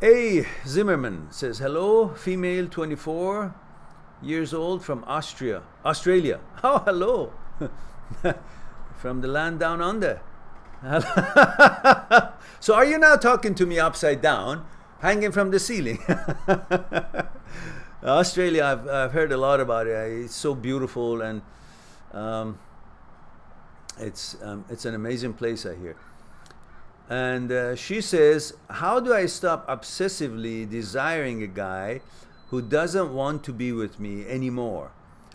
A. Zimmerman says, hello, female, 24 years old from Australia. Oh, hello. From the land down under. So are you now talking to me upside down, hanging from the ceiling? Australia, I've heard a lot about it. It's so beautiful, and it's an amazing place, I hear. And she says, how do I stop obsessively desiring a guy who doesn't want to be with me anymore?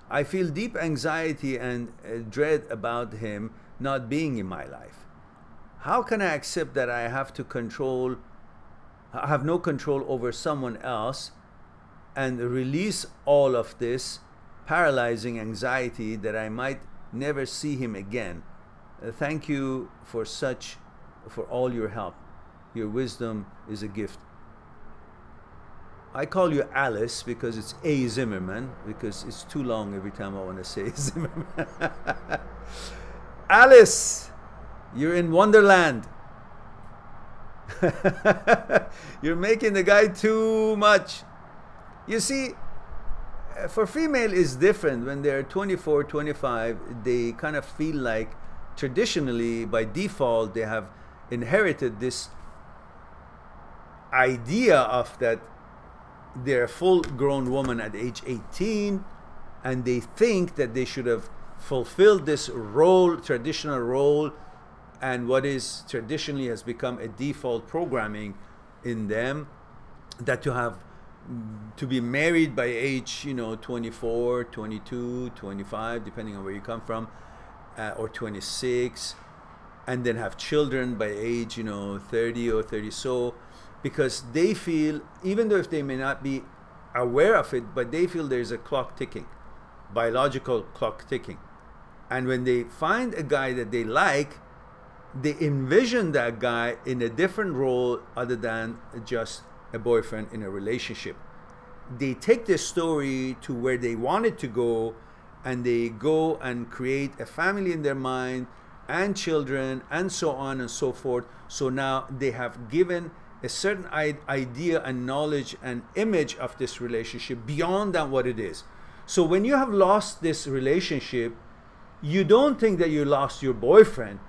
I feel deep anxiety and dread about him not being in my life. How can I accept that I have no control over someone else, and release all of this paralyzing anxiety that I might never see him again? Thank you for all your help. Your wisdom is a gift. I call you Alice because it's A. Zimmerman, because it's too long every time I want to say Zimmerman. Alice, you're in Wonderland. You're making the guy too much. You see, for female is different. When they're 24, 25, they kind of feel like traditionally, by default, they have inherited this idea of that they're a full-grown woman at age 18, and they think that they should have fulfilled this role, traditional role, and what is traditionally has become a default programming in them, that to be married by age 24, 22, 25, depending on where you come from, or 26, and then have children by age 30 or 30 so, because they feel, even though if they may not be aware of it, but they feel there's a clock ticking, biological clock ticking. And when they find a guy that they like, they envision that guy in a different role other than just a boyfriend in a relationship. They take this story to where they want it to go, and they go and create a family in their mind and children and so on and so forth. So now they have given a certain idea and knowledge and image of this relationship beyond than what it is. So when you have lost this relationship, you don't think that you lost your boyfriend.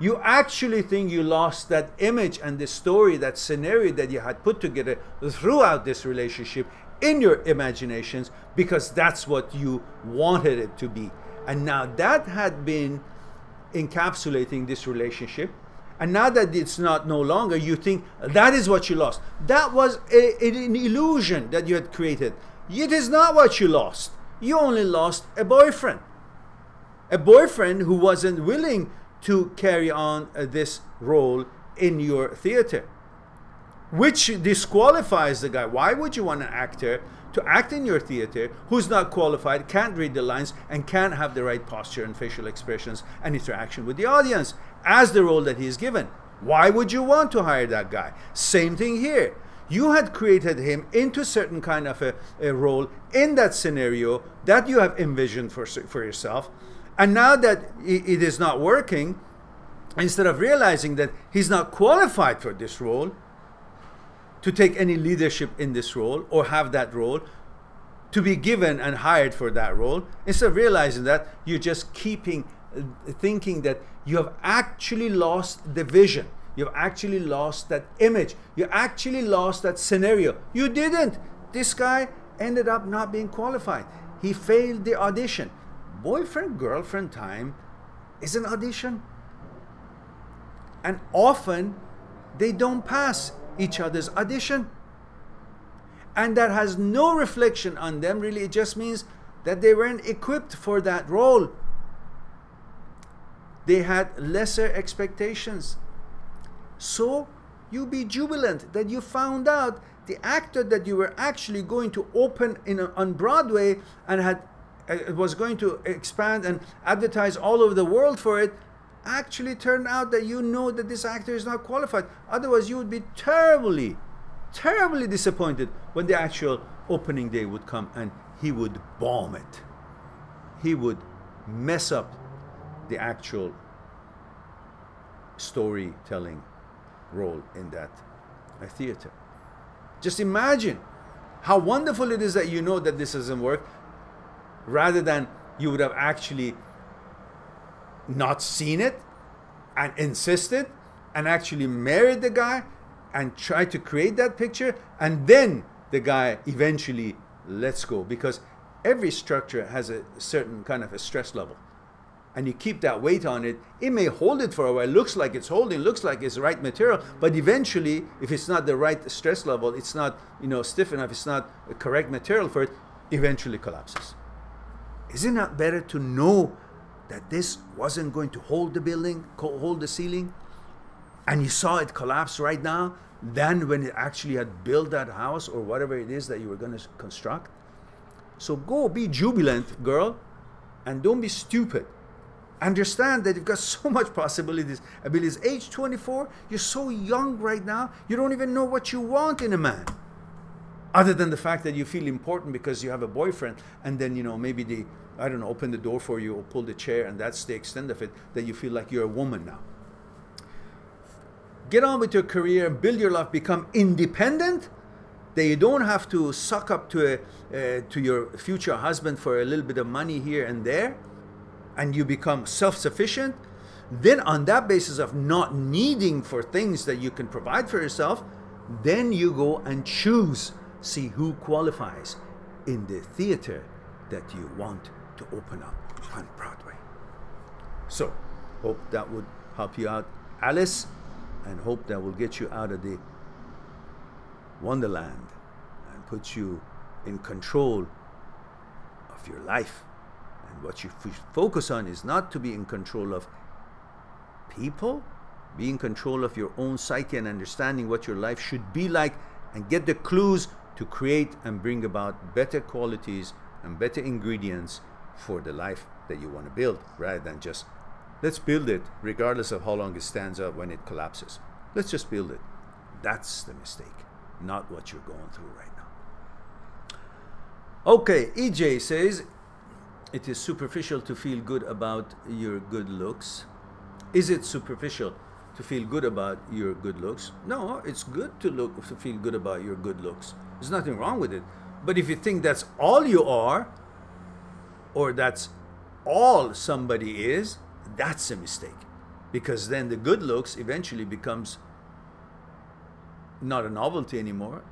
You actually think you lost that image and the story, that scenario that you had put together throughout this relationship in your imaginations, because that's what you wanted it to be. And now that had been encapsulating this relationship, and now that it's not no longer, you think that is what you lost. That was an illusion that you had created. It is not what you lost. You only lost a boyfriend. A boyfriend who wasn't willing to carry on this role in your theater, which disqualifies the guy. Why would you want an actor to act in your theater who's not qualified, can't read the lines, and can't have the right posture and facial expressions and interaction with the audience as the role that he is given? Why would you want to hire that guy? Same thing here. You had created him into certain kind of a role in that scenario that you have envisioned for yourself. And now that it is not working, instead of realizing that he's not qualified for this role, to take any leadership in this role or have that role, to be given and hired for that role, instead of realizing that, you're just thinking that you have actually lost the vision. You've actually lost that image. You actually lost that scenario. You didn't. This guy ended up not being qualified. He failed the audition. Boyfriend-girlfriend time is an audition. And often, they don't pass each other's audition. And that has no reflection on them, really. It just means that they weren't equipped for that role. They had lesser expectations. So, you be jubilant that you found out the actor that you were actually going to open on Broadway and was going to expand and advertise all over the world for it, actually turned out that you know that this actor is not qualified. Otherwise, you would be terribly, terribly disappointed when the actual opening day would come and he would bomb it. He would mess up the actual storytelling role in that theater. Just imagine how wonderful it is that you know that this doesn't work, rather than you would have actually not seen it and insisted and actually married the guy and tried to create that picture, and then the guy eventually lets go, because every structure has a certain kind of a stress level, and you keep that weight on it. It may hold it for a while, looks like it's holding, looks like it's the right material, but eventually, if it's not the right stress level, it's not, you know, stiff enough, it's not the correct material for it, eventually collapses. Isn't it better to know that this wasn't going to hold the building, hold the ceiling, and you saw it collapse right now, than when it actually had built that house or whatever it is that you were going to construct? So go be jubilant, girl, and don't be stupid. Understand that you've got so much possibilities. Abilities. Age 24, you're so young right now, you don't even know what you want in a man. Other than the fact that you feel important because you have a boyfriend, and then, you know, maybe they, I don't know, open the door for you or pull the chair, and that's the extent of it, that you feel like you're a woman now. Get on with your career, build your life, become independent, that you don't have to suck up to your future husband for a little bit of money here and there, and you become self-sufficient. Then on that basis of not needing for things that you can provide for yourself, then you go and choose, see who qualifies in the theater that you want to open up on Broadway. So, hope that would help you out, Alice, and hope that will get you out of the wonderland and put you in control of your life. And what you focus on is not to be in control of people, be in control of your own psyche and understanding what your life should be like, and get the clues to create and bring about better qualities and better ingredients for the life that you want to build, rather than just, let's build it regardless of how long it stands up when it collapses. Let's just build it. That's the mistake, not what you're going through right now. Okay, EJ says, it is superficial to feel good about your good looks. Is it superficial to feel good about your good looks? No, it's good to feel good about your good looks. There's nothing wrong with it. But if you think that's all you are, or that's all somebody is, that's a mistake. Because then the good looks eventually becomes not a novelty anymore,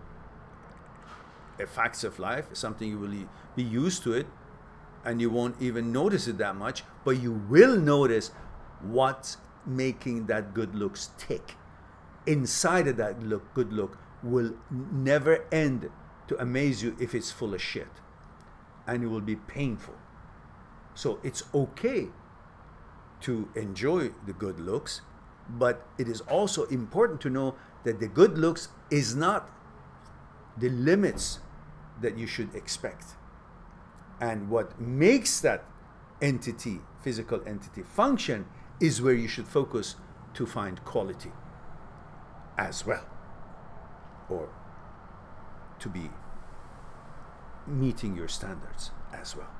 a facts of life, something you will be used to it, and you won't even notice it that much, but you will notice what's making that good looks tick. Inside of that good look will never end to amaze you if it's full of shit, and it will be painful. So it's okay to enjoy the good looks, but it is also important to know that the good looks is not the limits that you should expect. And what makes that entity, physical entity, function is where you should focus to find quality as well, or to be meeting your standards as well.